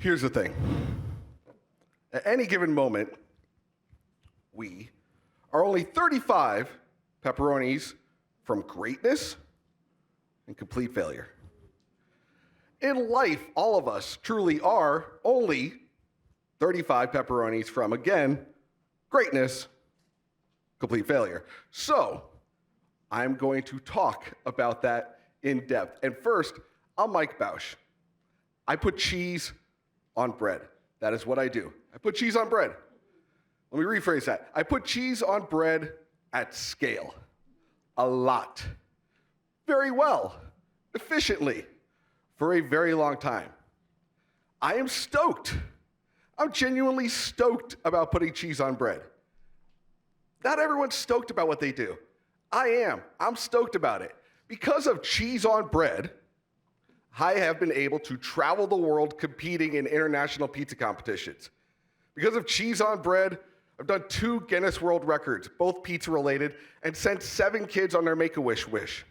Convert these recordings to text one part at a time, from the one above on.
Here's the thing. At any given moment, we are only 35 pepperonis from greatness and complete failure. In life, all of us truly are only 35 pepperonis from, again, greatness, complete failure. So, I'm going to talk about that in depth. And first, I'm Mike Bausch. I put cheese on bread. That is what I do. I put cheese on bread. Let me rephrase that. I put cheese on bread at scale. A lot. Very well. Efficiently. For a very long time. I am stoked. I'm genuinely stoked about putting cheese on bread. Not everyone's stoked about what they do. I am. I'm stoked about it. Because of cheese on bread, I have been able to travel the world competing in international pizza competitions. Because of cheese on bread, I've done 2 Guinness World Records, both pizza related, and sent 7 kids on their Make-A-Wish wish.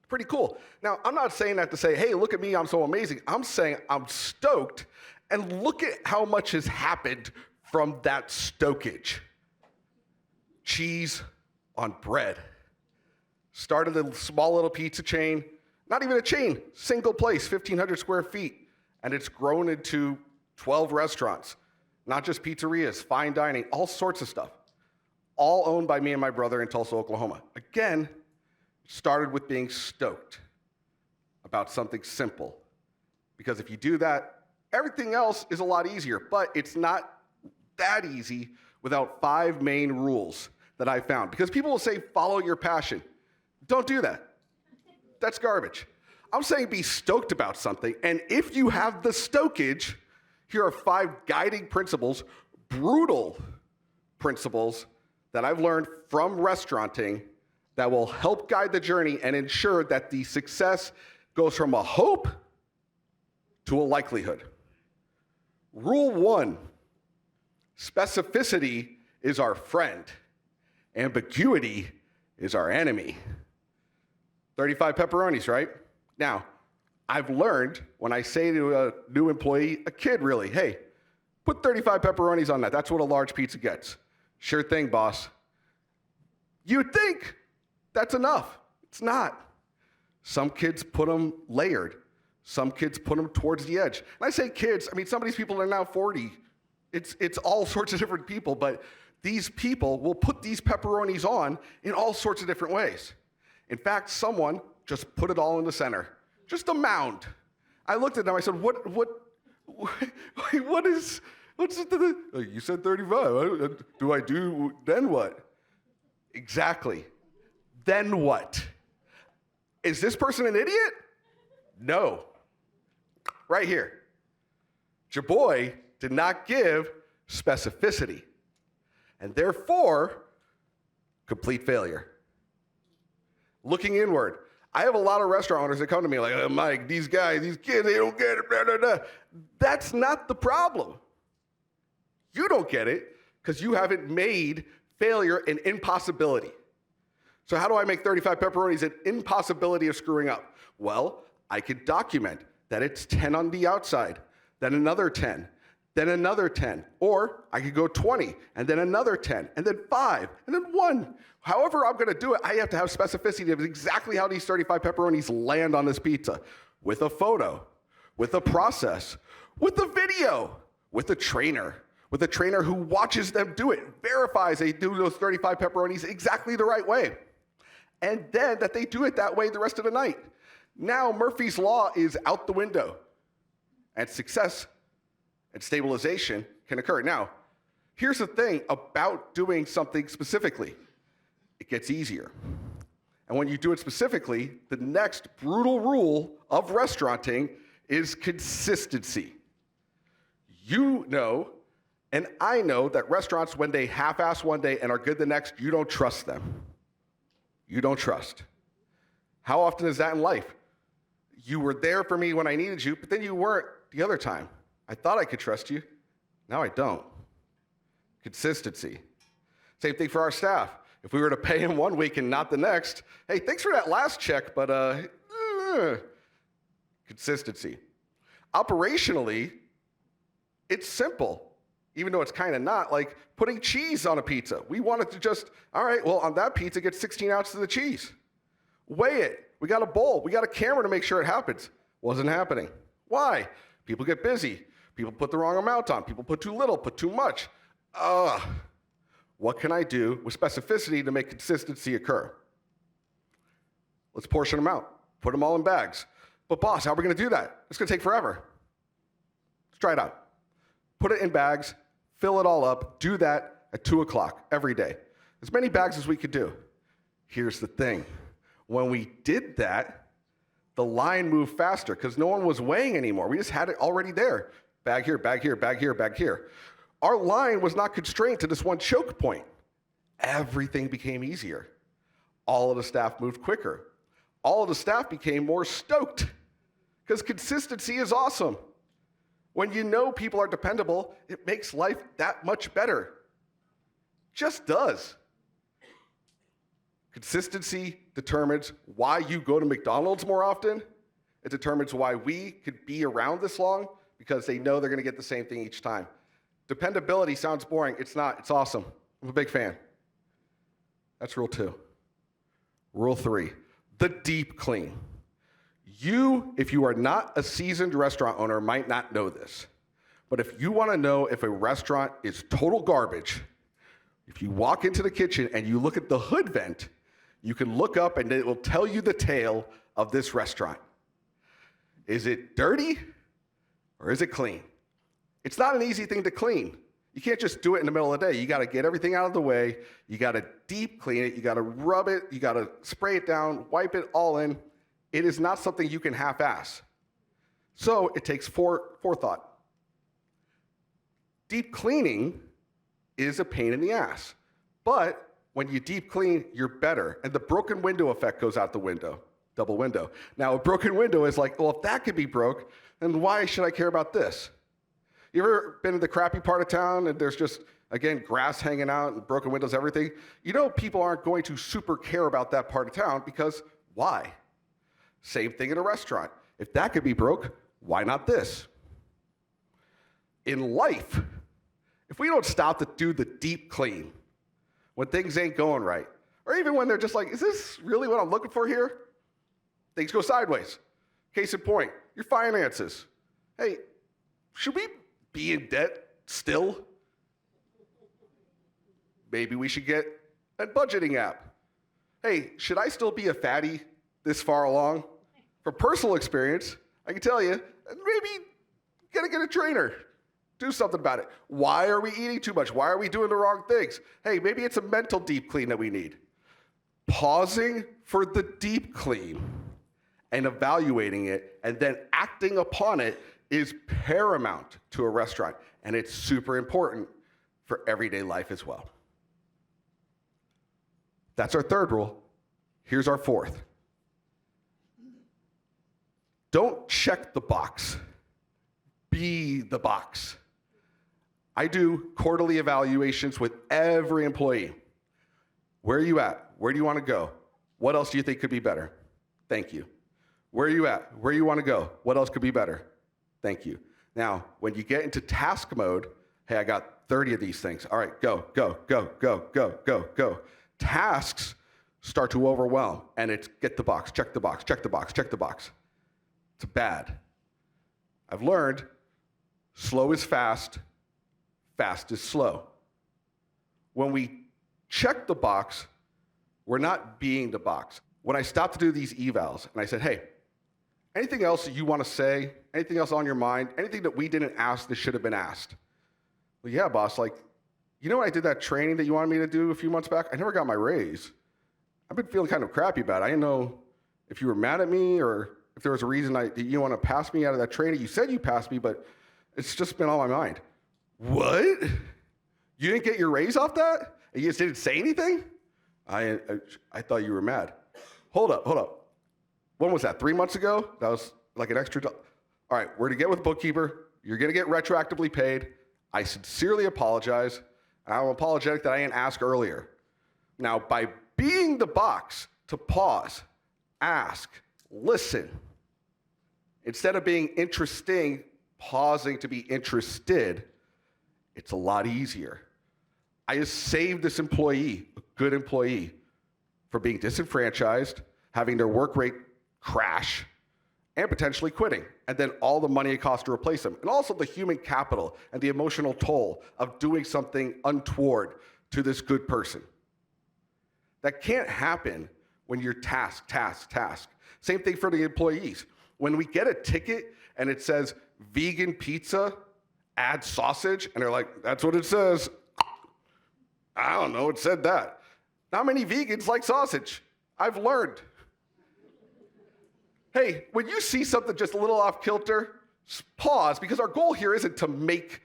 Pretty cool. Now, I'm not saying that to say, hey, look at me, I'm so amazing. I'm saying I'm stoked, and look at how much has happened from that stokage. Cheese on bread. Started a small little pizza chain, not even a chain, single place, 1,500 square feet, and it's grown into 12 restaurants, not just pizzerias, fine dining, all sorts of stuff, all owned by me and my brother in Tulsa, Oklahoma. Again, started with being stoked about something simple, because if you do that, everything else is a lot easier, but it's not that easy without 5 main rules that I found. Because people will say, follow your passion. Don't do that. That's garbage. I'm saying be stoked about something, and if you have the stokage, here are 5 guiding principles, brutal principles that I've learned from restauranting that will help guide the journey and ensure that the success goes from a hope to a likelihood. Rule 1, specificity is our friend. Ambiguity is our enemy. 35 pepperonis, right? Now, I've learned when I say to a new employee, a kid really, hey, put 35 pepperonis on that. That's what a large pizza gets. Sure thing, boss. You'd think that's enough. It's not. Some kids put them layered. Some kids put them towards the edge. And I say kids, I mean, some of these people are now 40. It's all sorts of different people, but these people will put these pepperonis on in all sorts of different ways. In fact, someone just put it all in the center. Just a mound. I looked at them, I said, what's the, you said 35, do I do, then what? Exactly. Then what? Is this person an idiot? No. Right here. Your boy did not give specificity, and therefore, complete failure. Looking inward. I have a lot of restaurant owners that come to me like, oh, Mike, these guys, these kids, they don't get it, blah, blah, blah. That's not the problem. You don't get it because you haven't made failure an impossibility. So how do I make 35 pepperonis an impossibility of screwing up? Well, I could document that it's 10 on the outside, then another 10, then another 10. Or I could go 20, and then another 10, and then 5, and then 1. However I'm gonna do it, I have to have specificity of exactly how these 35 pepperonis land on this pizza, with a photo, with a process, with a video, with a trainer who watches them do it, verifies they do those 35 pepperonis exactly the right way, and then that they do it that way the rest of the night. Now Murphy's Law is out the window, and success and stabilization can occur. Now, here's the thing about doing something specifically. It gets easier. And when you do it specifically, the next brutal rule of restauranting is consistency. You know, and I know that restaurants, when they half-ass one day and are good the next, you don't trust them. You don't trust. How often is that in life? You were there for me when I needed you, but then you weren't the other time. I thought I could trust you. Now I don't. Consistency. Same thing for our staff. If we were to pay him one week and not the next, hey, thanks for that last check, but consistency. Operationally, It's simple, even though it's kind of not, like putting cheese on a pizza. We wanted to just, all right, well, on that pizza, get 16 ounces of the cheese. Weigh it. We got a bowl. We got a camera to make sure it happens. Wasn't happening. Why? People get busy. People put the wrong amount on. People put too little, put too much. What can I do with specificity to make consistency occur? Let's portion them out. Put them all in bags. But boss, how are we going to do that? It's going to take forever. Let's try it out. Put it in bags, fill it all up, do that at 2 o'clock every day. As many bags as we could do. Here's the thing. When we did that, the line moved faster because no one was weighing anymore. We just had it already there. Bag here, bag here, bag here, bag here. Our line was not constrained to this one choke point. Everything became easier. All of the staff moved quicker. All of the staff became more stoked because consistency is awesome. When you know people are dependable, it makes life that much better. Just does. Consistency determines why you go to McDonald's more often. It determines why we could be around this long because they know they're going to get the same thing each time. Dependability sounds boring. It's not. It's awesome. I'm a big fan. That's rule 2. Rule 3, the deep clean. You, if you are not a seasoned restaurant owner, might not know this. But if you want to know if a restaurant is total garbage, if you walk into the kitchen and you look at the hood vent, you can look up and it will tell you the tale of this restaurant. Is it dirty or is it clean? It's not an easy thing to clean. You can't just do it in the middle of the day. You got to get everything out of the way. You got to deep clean it. You got to rub it. You got to spray it down, wipe it all in. It is not something you can half-ass. So it takes forethought. Deep cleaning is a pain in the ass. But when you deep clean, you're better. And the broken window effect goes out the window. Double window. Now, a broken window is like, well, if that could be broke, then why should I care about this? You ever been in the crappy part of town and there's just, again, grass hanging out and broken windows, everything? You know people aren't going to super care about that part of town because why? Same thing in a restaurant. If that could be broke, why not this? In life, if we don't stop to do the deep clean when things ain't going right, or even when they're just like, is this really what I'm looking for here? Things go sideways. Case in point, your finances. Hey, should we be in debt still? Maybe we should get a budgeting app. Hey, should I still be a fatty this far along? From personal experience, I can tell you, maybe gotta get a trainer. Do something about it. Why are we eating too much? Why are we doing the wrong things? Hey, maybe it's a mental deep clean that we need. Pausing for the deep clean and evaluating it and then acting upon it is paramount to a restaurant, and it's super important for everyday life as well. That's our third rule. Here's our fourth. Don't check the box. Be the box. I do quarterly evaluations with every employee. Where are you at? Where do you want to go? What else do you think could be better? Thank you. Where are you at? Where do you want to go? What else could be better? Thank you. Now, when you get into task mode, hey, I got 30 of these things. All right, go, go, go, go, go, go, go. Tasks start to overwhelm, and it's get the box, check the box, check the box, check the box. It's bad. I've learned slow is fast, fast is slow. When we check the box, we're not being the box. When I stopped to do these evals, and I said, hey, anything else that you want to say? Anything else on your mind? Anything that we didn't ask that should have been asked? Well, yeah, boss, like, you know when I did that training that you wanted me to do a few months back? I never got my raise. I've been feeling kind of crappy about it. I didn't know if you were mad at me or if there was a reason that you want to pass me out of that training. You said you passed me, but it's just been on my mind. What? You didn't get your raise off that? And you just didn't say anything? I thought you were mad. Hold up. When was that? 3 months ago? That was like an extra. All right, we're to get with bookkeeper. You're going to get retroactively paid. I sincerely apologize. I'm apologetic that I didn't ask earlier. Now, by being the box to pause, ask, listen, instead of being interesting, pausing to be interested, it's a lot easier. I have saved this employee, a good employee, from being disenfranchised, having their work rate crash, and potentially quitting, and then all the money it costs to replace them, and also the human capital and the emotional toll of doing something untoward to this good person. That can't happen when you're task. Same thing for the employees. When we get a ticket and it says vegan pizza, add sausage, and they're like, that's what it says. I don't know, it said that. Not many vegans like sausage. I've learned. Hey, when you see something just a little off kilter, pause, because our goal here isn't to make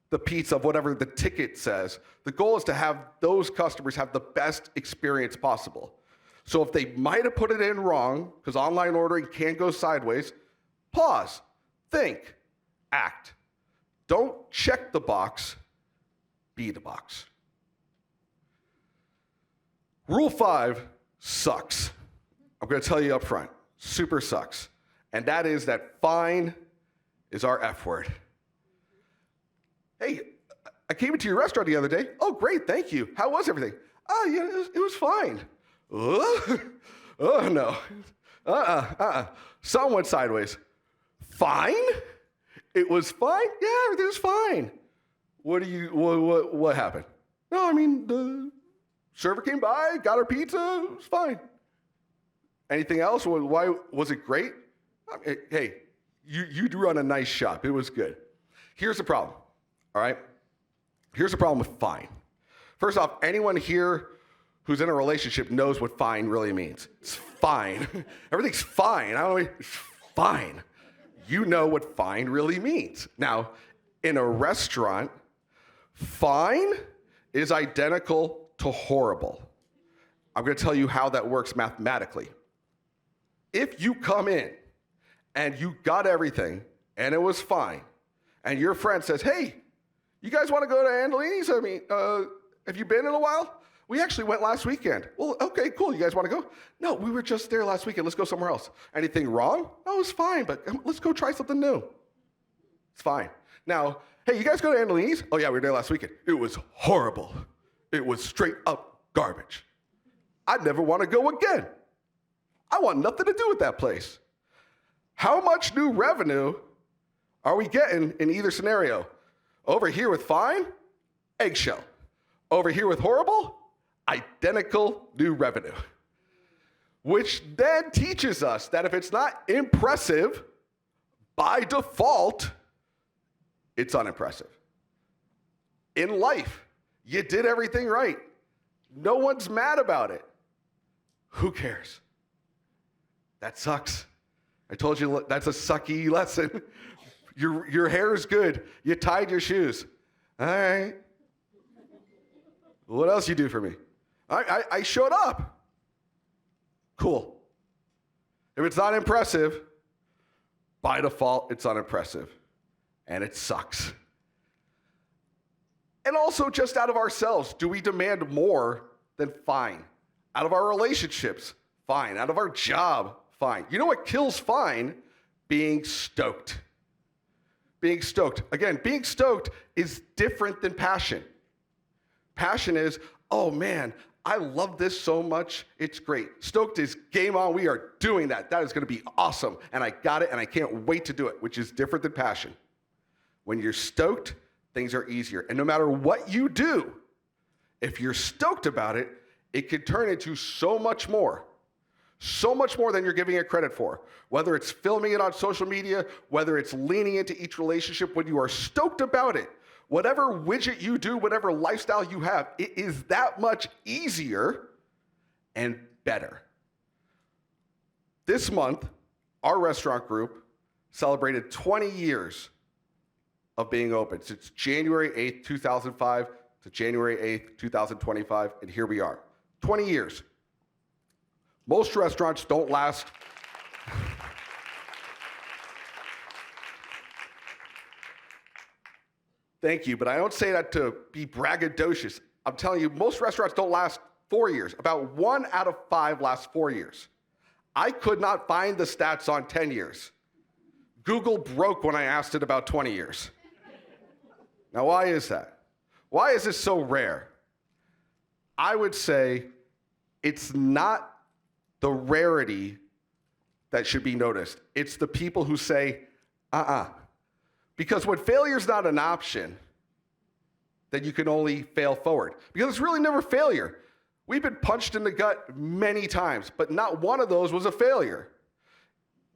the pizza of whatever the ticket says. The goal is to have those customers have the best experience possible. So if they might have put it in wrong, because online ordering can go sideways, pause, think, act. Don't check the box, be the box. Rule 5 sucks. I'm going to tell you up front, super sucks. And that is that fine is our F word. Hey, I came into your restaurant the other day. Oh, great, thank you. How was everything? Oh, yeah, it was fine. Oh, no. Something went sideways. Fine? It was fine? Yeah, everything was fine. What happened? No, I mean, the server came by, got our pizza, it was fine. Anything else? Why was it great? Hey, you run a nice shop. It was good. Here's the problem, all right? Here's the problem with fine. First off, anyone here who's in a relationship knows what fine really means. It's fine. Everything's fine. I don't know, it's fine. You know what fine really means. Now, in a restaurant, fine is identical to horrible. I'm going to tell you how that works mathematically. If you come in and you got everything and it was fine, and your friend says, hey, you guys want to go to Andolini's? I mean, have you been in a while? We actually went last weekend. Well, okay, cool. You guys want to go? No, we were just there last weekend. Let's go somewhere else. Anything wrong? No, it's fine, but let's go try something new. It's fine. Now, hey, you guys go to Andolini's? Oh, yeah, we were there last weekend. It was horrible. It was straight up garbage. I'd never want to go again. I want nothing to do with that place. How much new revenue are we getting in either scenario? Over here with fine, eggshell. Over here with horrible, identical new revenue. Which then teaches us that if it's not impressive, by default, it's unimpressive. In life, you did everything right. No one's mad about it. Who cares? That sucks. I told you that's a sucky lesson. Your hair is good. You tied your shoes. All right. What else you do for me? I showed up. Cool. If it's not impressive, by default, it's unimpressive. And it sucks. And also, just out of ourselves, do we demand more than fine? Out of our relationships, fine. Out of our job, fine. You know what kills fine? Being stoked. Being stoked. Again, being stoked is different than passion. Passion is, oh man, I love this so much, it's great. Stoked is game on, we are doing that. That is gonna be awesome. And I got it and I can't wait to do it, which is different than passion. When you're stoked, things are easier. And no matter what you do, if you're stoked about it, it can turn into so much more than you're giving it credit for. Whether it's filming it on social media, whether it's leaning into each relationship, when you are stoked about it, whatever widget you do, whatever lifestyle you have, it is that much easier and better. This month, our restaurant group celebrated 20 years of being open. Since January 8th, 2005 to January 8th, 2025, and here we are. 20 years. Most restaurants don't last. Thank you, but I don't say that to be braggadocious. I'm telling you, most restaurants don't last 4 years. About 1 out of 5 lasts 4 years. I could not find the stats on 10 years. Google broke when I asked it about 20 years. Now, why is that? Why is this so rare? I would say it's not the rarity that should be noticed. It's the people who say, Because when failure is not an option, then you can only fail forward. Because it's really never failure. We've been punched in the gut many times, but not one of those was a failure.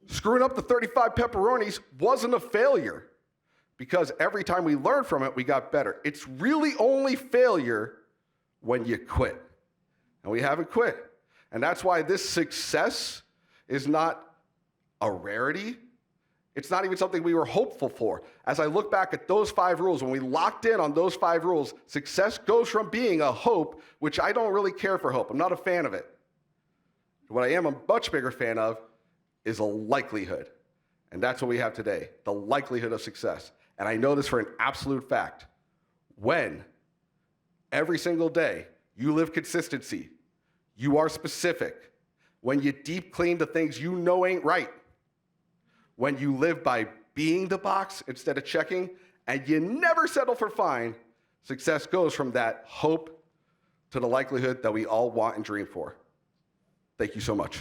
Screwing up the 35 pepperonis wasn't a failure, because every time we learned from it, we got better. It's really only failure when you quit. And we haven't quit. And that's why this success is not a rarity. It's not even something we were hopeful for. As I look back at those 5 rules, when we locked in on those 5 rules, success goes from being a hope, which I don't really care for hope. I'm not a fan of it. What I am a much bigger fan of is a likelihood. And that's what we have today, the likelihood of success. And I know this for an absolute fact. When every single day you live consistency, you are specific, when you deep clean the things you know ain't right, when you live by being the box instead of checking, and you never settle for fine, success goes from that hope to the likelihood that we all want and dream for. Thank you so much.